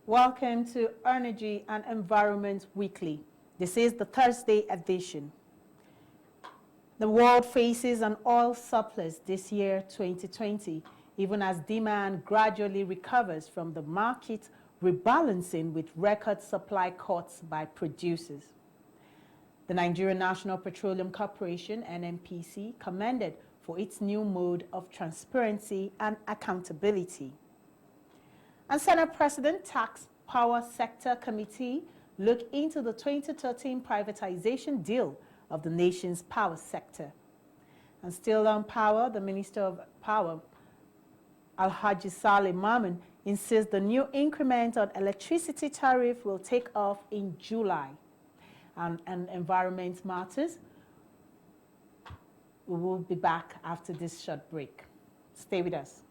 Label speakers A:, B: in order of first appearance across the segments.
A: Welcome to Energy and Environment Weekly. This is the Thursday edition. The world faces an oil surplus this year, 2020, even as demand gradually recovers from the market rebalancing with record supply cuts by producers. The Nigerian National Petroleum Corporation, NNPC, commended for its new mode of transparency and accountability. And Senate President Tax Power Sector Committee looked into the 2013 privatization deal of the nation's power sector. And still on power, the Minister of Power, Alhaji Saleh Mamun, insists the new increment on electricity tariff will take off in July. And Environment Matters, we will be back after this short break. Stay with us.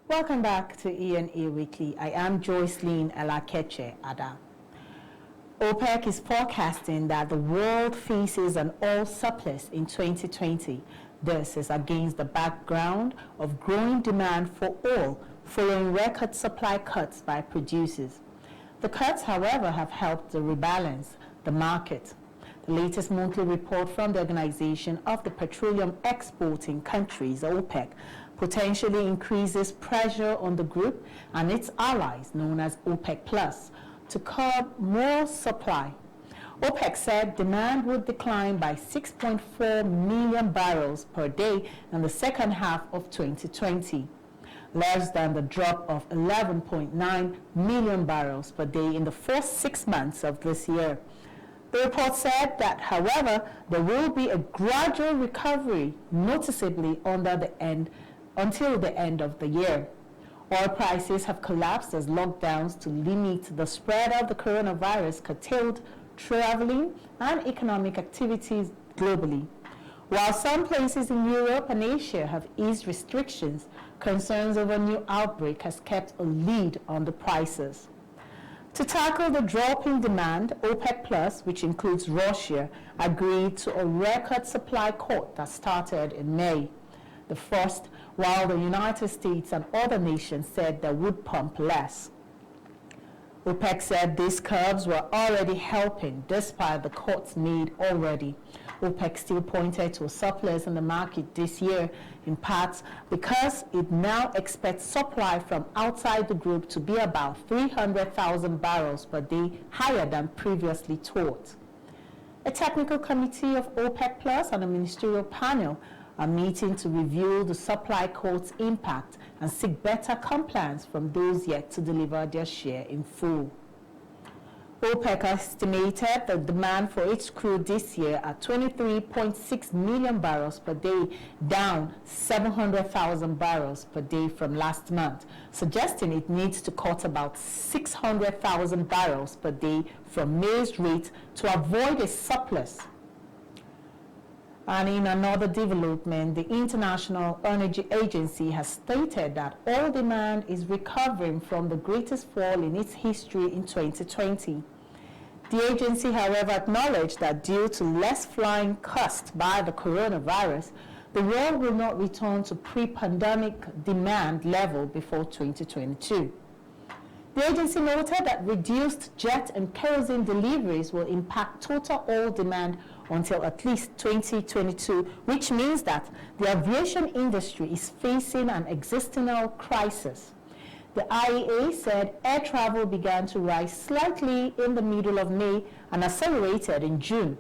A: Welcome back to E&A Weekly. I am Joycelyn Elakeche Ada. OPEC is forecasting that the world faces an oil surplus in 2020. This is against the background of growing demand for oil following record supply cuts by producers. The cuts, however, have helped to rebalance the market. The latest monthly report from the Organization of the Petroleum Exporting Countries, OPEC, potentially increases pressure on the group and its allies, known as OPEC Plus, to curb more supply. OPEC said demand would decline by 6.4 million barrels per day in the second half of 2020, less than the drop of 11.9 million barrels per day in the first 6 months of this year. The report said that, however, there will be a gradual recovery noticeably until the end of the year. Oil prices have collapsed as lockdowns to limit the spread of the coronavirus curtailed traveling and economic activities globally. While some places in Europe and Asia have eased restrictions, concerns over a new outbreak has kept a lead on the prices. To tackle the drop in demand, OPEC Plus, which includes Russia, agreed to a record supply cut that started in May, the first, while the United States and other nations said they would pump less. OPEC said these curbs were already helping despite the cuts made already. OPEC still pointed to a surplus in the market this year, in part because it now expects supply from outside the group to be about 300,000 barrels per day higher than previously thought. A technical committee of OPEC Plus and a ministerial panel are meeting to review the supply cuts' impact and seek better compliance from those yet to deliver their share in full. OPEC estimated the demand for its crude this year at 23.6 million barrels per day, down 700,000 barrels per day from last month, suggesting it needs to cut about 600,000 barrels per day from May's rate to avoid a surplus. And in another development, the International Energy Agency has stated that oil demand is recovering from the greatest fall in its history in 2020. The agency, however, acknowledged that due to less flying caused by the coronavirus, the world will not return to pre-pandemic demand level before 2022. The agency noted that reduced jet and kerosene deliveries will impact total oil demand until at least 2022, which means that the aviation industry is facing an existential crisis. The IEA said air travel began to rise slightly in the middle of May and accelerated in June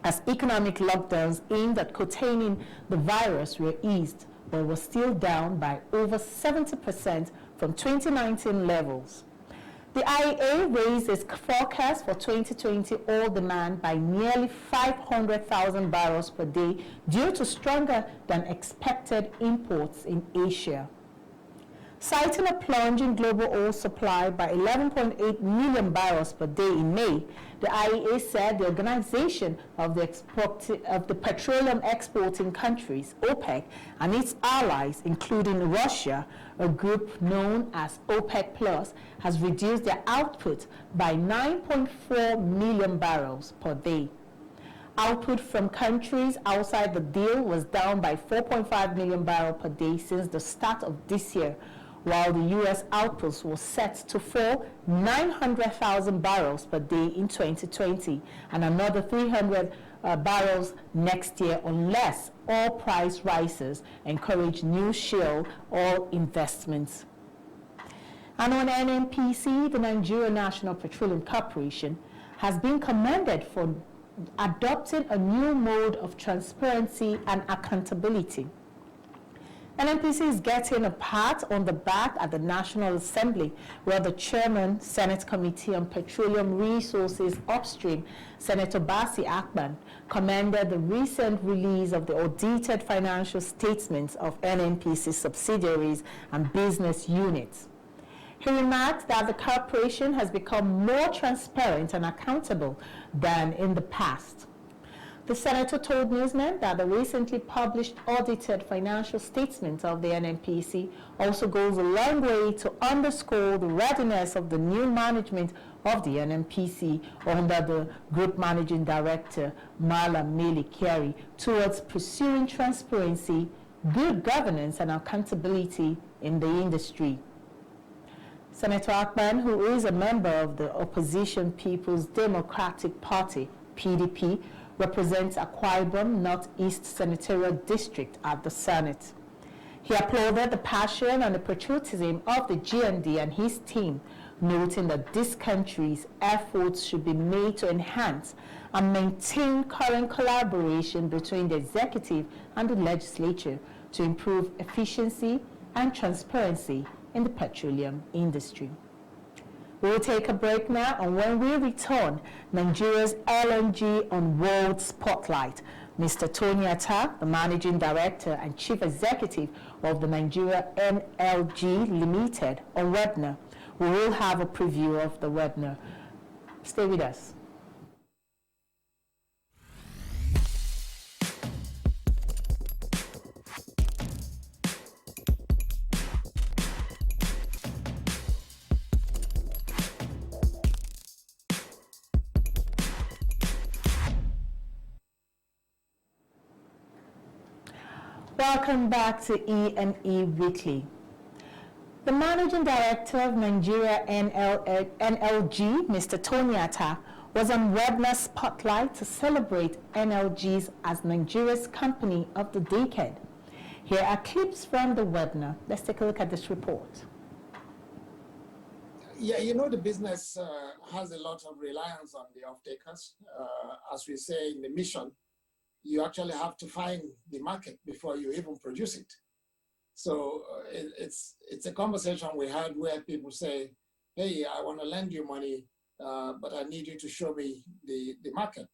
A: as economic lockdowns aimed at containing the virus were eased, but was still down by over 70% from 2019 levels. The IEA raised its forecast for 2020 oil demand by nearly 500,000 barrels per day due to stronger than expected imports in Asia. Citing a plunge in global oil supply by 11.8 million barrels per day in May, the IEA said the Organization of the Petroleum Exporting Countries, OPEC, and its allies, including Russia, a group known as OPEC+, has reduced their output by 9.4 million barrels per day. Output from countries outside the deal was down by 4.5 million barrels per day since the start of this year, while the U.S. output was set to fall 900,000 barrels per day in 2020 and another 300 barrels next year unless oil price rises encourage new shale oil investments. And on NNPC, the Nigeria National Petroleum Corporation has been commended for adopting a new mode of transparency and accountability. NNPC is getting a pat on the back at the National Assembly, where the Chairman, Senate Committee on Petroleum Resources Upstream, Senator Basi Akpan, commended the recent release of the audited financial statements of NNPC subsidiaries and business units. He remarked that the corporation has become more transparent and accountable than in the past. The senator told newsmen that the recently published audited financial statement of the NNPC also goes a long way to underscore the readiness of the new management of the NNPC under the Group Managing Director, Malam Mele Kyari, towards pursuing transparency, good governance, and accountability in the industry. Senator Akpan, who is a member of the opposition People's Democratic Party, PDP, represents Akwa Ibom Northeast Senatorial District at the Senate. He applauded the passion and the patriotism of the GND and his team, noting that this country's efforts should be made to enhance and maintain current collaboration between the executive and the legislature to improve efficiency and transparency in the petroleum industry. We'll take a break now, and when we return, Nigeria's LNG on World Spotlight. Mr. Tony Atta, the Managing Director and Chief Executive of the Nigeria NLG Limited on webinar. We will have a preview of the webinar. Stay with us. Welcome back to E&E Weekly. The Managing Director of Nigeria NLG, Mr. Tony Atta, was on webinar Spotlight to celebrate NLGs as Nigeria's Company of the Decade. Here are clips from the webinar. Let's take a look at this report.
B: Yeah, you know, the business has a lot of reliance on the off-takers. As we say in the mission, you actually have to find the market before you even produce it. So it's a conversation we had where people say, hey, I want to lend you money, but I need you to show me the market.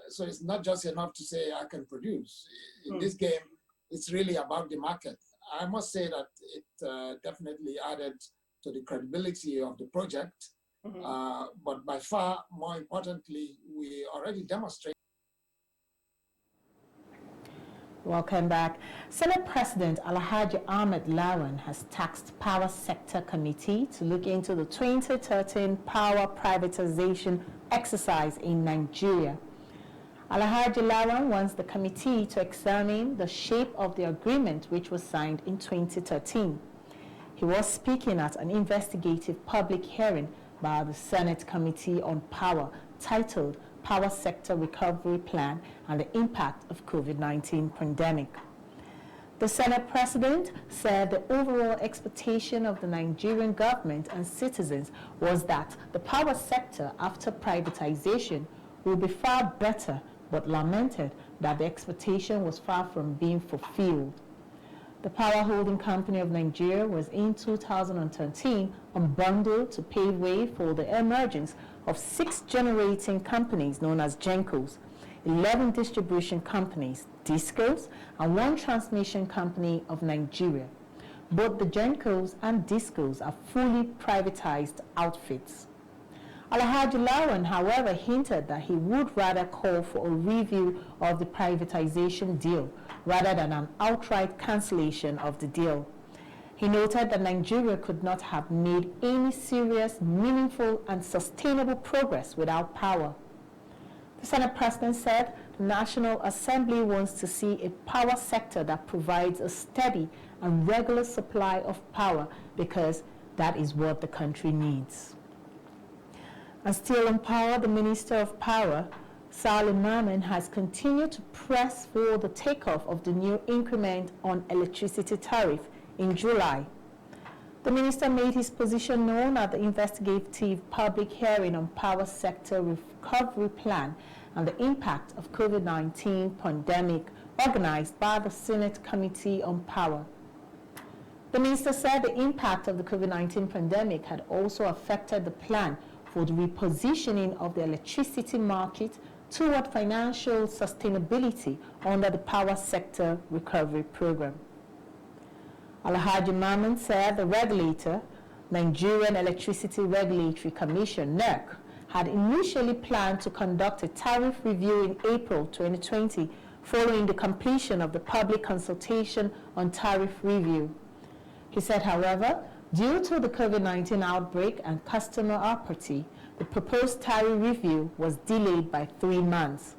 B: So it's not just enough to say I can produce. In this game, it's really about the market. I must say that it definitely added to the credibility of the project. But by far, more importantly, we already demonstrated.
A: Welcome back. Senate President Alhaji Ahmed Lawan has tasked Power Sector Committee to look into the 2013 power privatization exercise in Nigeria. Alhaji Lawan wants the committee to examine the shape of the agreement which was signed in 2013. He was speaking at an investigative public hearing by the Senate Committee on Power titled Power Sector Recovery Plan and the Impact of COVID-19 Pandemic. The Senate President said the overall expectation of the Nigerian government and citizens was that the power sector after privatization will be far better, but lamented that the expectation was far from being fulfilled. The Power Holding Company of Nigeria was in 2013 unbundled to pave way for the emergence of 6 generating companies known as GENCOs, 11 distribution companies, DISCOs, and 1 transmission company of Nigeria. Both the GENCOs and DISCOs are fully privatized outfits. Alhaji Lawan, however, hinted that he would rather call for a review of the privatization deal rather than an outright cancellation of the deal. He noted that Nigeria could not have made any serious, meaningful, and sustainable progress without power. The Senate President said the National Assembly wants to see a power sector that provides a steady and regular supply of power because that is what the country needs. And still on power, the Minister of Power, Salim Maman, has continued to press for the takeoff of the new increment on electricity tariff in July. The minister made his position known at the investigative public hearing on power sector recovery plan and the impact of COVID-19 pandemic organized by the Senate Committee on Power. The minister said the impact of the COVID-19 pandemic had also affected the plan for the repositioning of the electricity market toward financial sustainability under the Power Sector Recovery Program. Alhaji Maman said the regulator, Nigerian Electricity Regulatory Commission, NERC, had initially planned to conduct a tariff review in April 2020 following the completion of the public consultation on tariff review. He said, however, due to the COVID-19 outbreak and customer apathy, the proposed tariff review was delayed by 3 months.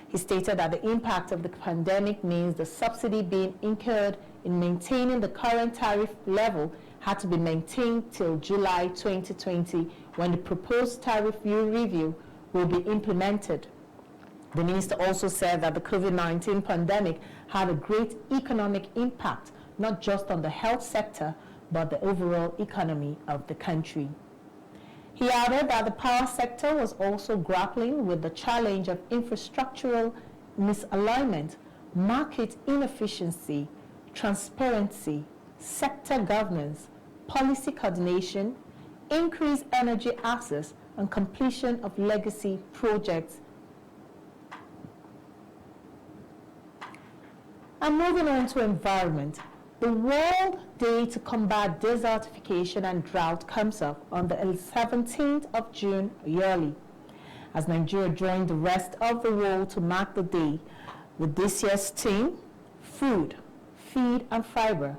A: He stated that the impact of the pandemic means the subsidy being incurred in maintaining the current tariff level had to be maintained till July 2020, when the proposed tariff review will be implemented. The minister also said that the COVID-19 pandemic had a great economic impact, not just on the health sector, but the overall economy of the country. He added that the power sector was also grappling with the challenge of infrastructural misalignment, market inefficiency, transparency, sector governance, policy coordination, increased energy access, and completion of legacy projects. And moving on to environment. The World Day to Combat Desertification and Drought comes up on the 17th of June yearly, as Nigeria joined the rest of the world to mark the day with this year's theme, Food, Feed and Fiber.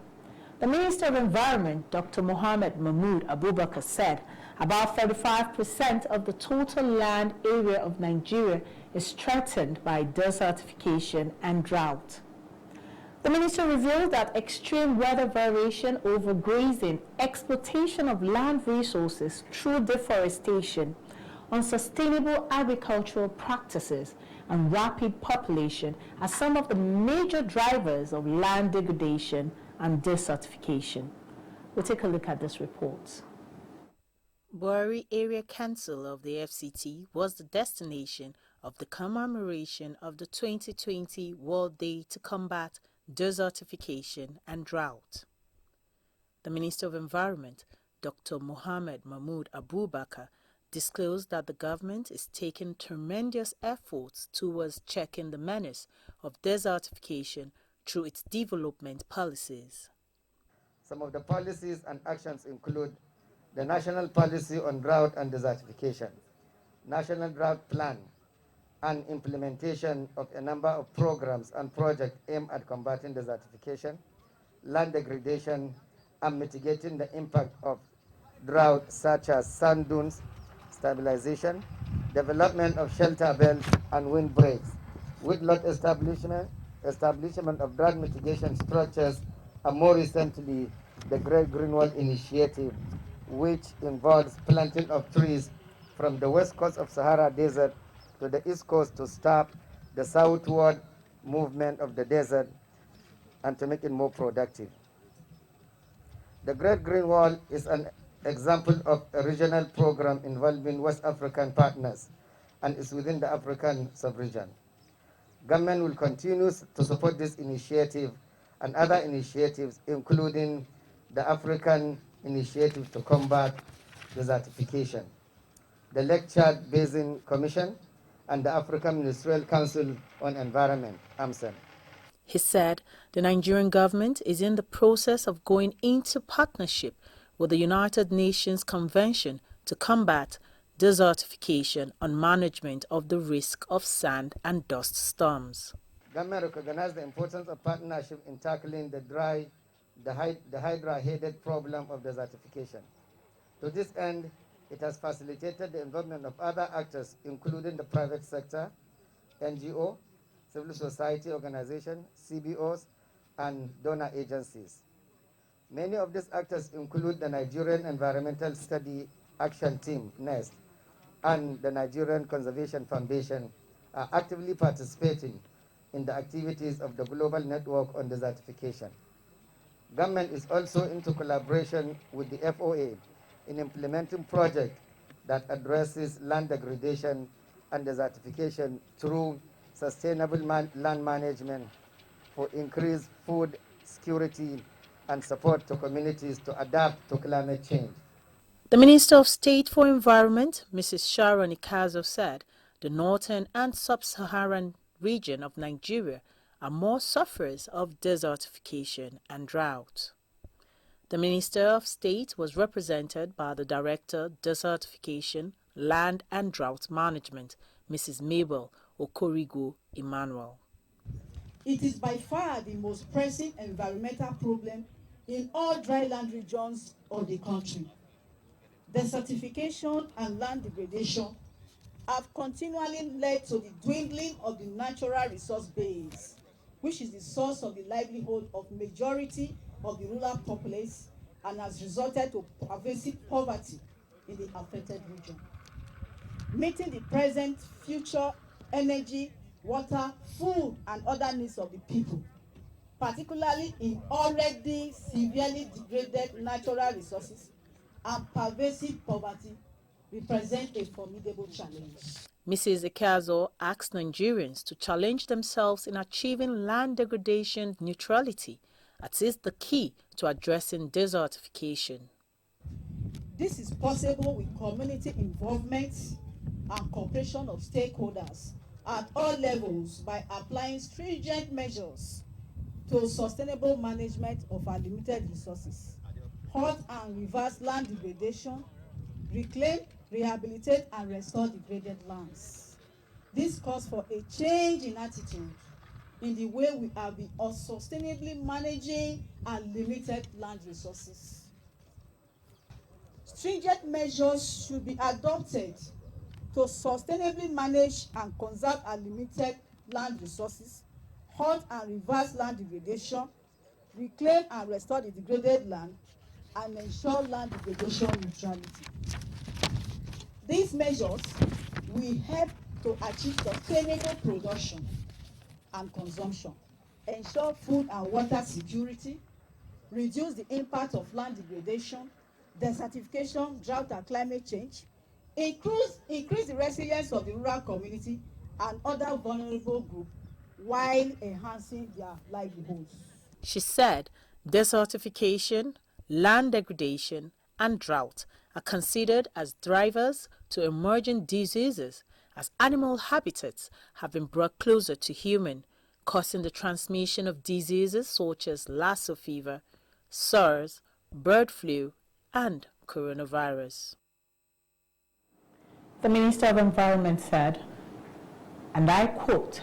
A: The Minister of Environment, Dr. Mohammed Mahmoud Abubakar, said about 35% of the total land area of Nigeria is threatened by desertification and drought. The minister revealed that extreme weather variation, overgrazing, exploitation of land resources through deforestation, unsustainable agricultural practices, and rapid population are some of the major drivers of land degradation and desertification. We'll take a look at this report.
C: Buhari Area Council of the FCT was the destination of the commemoration of the 2020 World Day to Combat Desertification and Drought. The Minister of Environment, Dr. Mohammed Mahmoud Abubakar, disclosed that the government is taking tremendous efforts towards checking the menace of desertification through its development policies.
D: Some of the policies and actions include the National Policy on Drought and Desertification, National Drought Plan, and implementation of a number of programs and projects aimed at combating desertification, land degradation, and mitigating the impact of drought, such as sand dunes, stabilization, development of shelter belts and windbreaks, woodlot establishment of drought mitigation structures, and more recently, the Great Green Wall Initiative, which involves planting of trees from the west coast of Sahara Desert to the east coast to stop the southward movement of the desert and to make it more productive. The Great Green Wall is an example of a regional program involving West African partners and is within the African sub-region. Government will continue to support this initiative and other initiatives, including the African Initiative to Combat Desertification, the Lake Chad Basin Commission, and the African Ministerial Council on Environment, AMSEN.
C: He said the Nigerian government is in the process of going into partnership with the United Nations Convention to combat desertification and management of the risk of sand and dust storms.
D: Government recognized the importance of partnership in tackling the hydra-headed problem of desertification. To this end, it has facilitated the involvement of other actors, including the private sector, NGO, civil society organizations, CBOs, and donor agencies. Many of these actors include the Nigerian Environmental Study Action Team, NEST, and the Nigerian Conservation Foundation are actively participating in the activities of the Global Network on Desertification. Government is also into collaboration with the FOA in implementing projects that addresses land degradation and desertification through sustainable land management for increased food security and support to communities to adapt to climate change.
C: The Minister of State for Environment, Mrs. Sharon Ikazo, said the northern and sub-Saharan region of Nigeria are more sufferers of desertification and drought. The Minister of State was represented by the Director, Desertification, Land and Drought Management, Mrs. Mabel Okorigo Emmanuel.
E: It is by far the most pressing environmental problem in all dry land regions of the country. Desertification and land degradation have continually led to the dwindling of the natural resource base, which is the source of the livelihood of majority of the rural populace and has resulted to pervasive poverty in the affected region. Meeting the present, future energy, water, food, and other needs of the people, particularly in already severely degraded natural resources and pervasive poverty, represent a formidable challenge.
C: Mrs. Ikazo asked Nigerians to challenge themselves in achieving land degradation neutrality, as is the key to addressing desertification.
E: This is possible with community involvement and cooperation of stakeholders at all levels by applying stringent measures to sustainable management of our limited resources, halt and reverse land degradation, reclaim, rehabilitate, and restore degraded lands. This calls for a change in attitude in the way we have been unsustainably managing our limited land resources. Stringent measures should be adopted to sustainably manage and conserve our limited land resources, halt and reverse land degradation, reclaim and restore the degraded land, and ensure land degradation neutrality. These measures will help to achieve sustainable production and consumption, ensure food and water security, reduce the impact of land degradation, desertification, drought, and climate change, increase the resilience of the rural community and other vulnerable groups while enhancing their livelihoods.
C: She said desertification, land degradation, and drought are considered as drivers to emerging diseases as animal habitats have been brought closer to human, causing the transmission of diseases such as Lassa fever, SARS, bird flu, and coronavirus.
A: The Minister of Environment said, and I quote,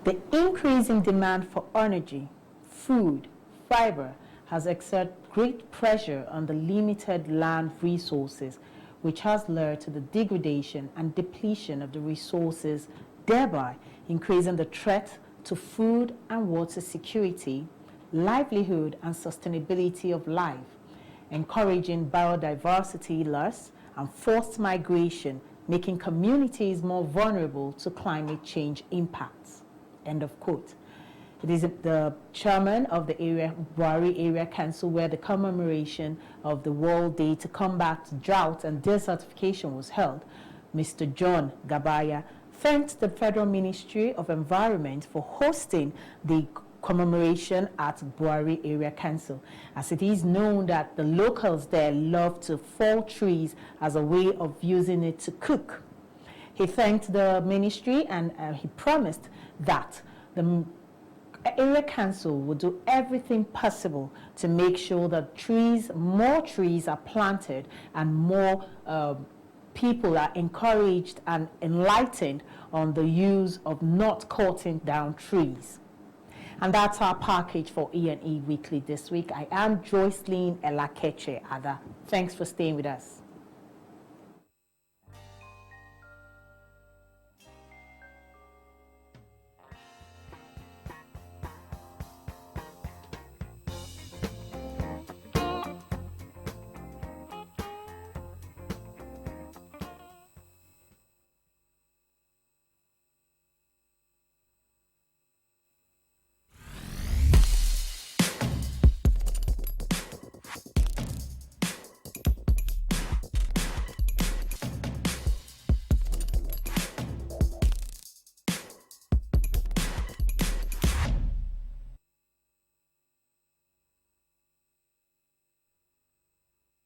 A: "The increasing demand for energy, food, fiber has exerted great pressure on the limited land resources, which has led to the degradation and depletion of the resources, thereby increasing the threat to food and water security, livelihood and sustainability of life, encouraging biodiversity loss and forced migration, making communities more vulnerable to climate change impacts." End of quote. It is the chairman of the Buhari Area Council where the commemoration of the World Day to Combat Drought and Desertification was held. Mr. John Gabaya thanked the Federal Ministry of Environment for hosting the commemoration at Buari Area Council, as it is known that the locals there love to fell trees as a way of using it to cook. He thanked the ministry and he promised that the area council will do everything possible to make sure that more trees are planted and more people are encouraged and enlightened on the use of not cutting down trees. And that's our package for E&E Weekly this week. I am Joycelyn Elakeche Ada. Thanks for staying with us.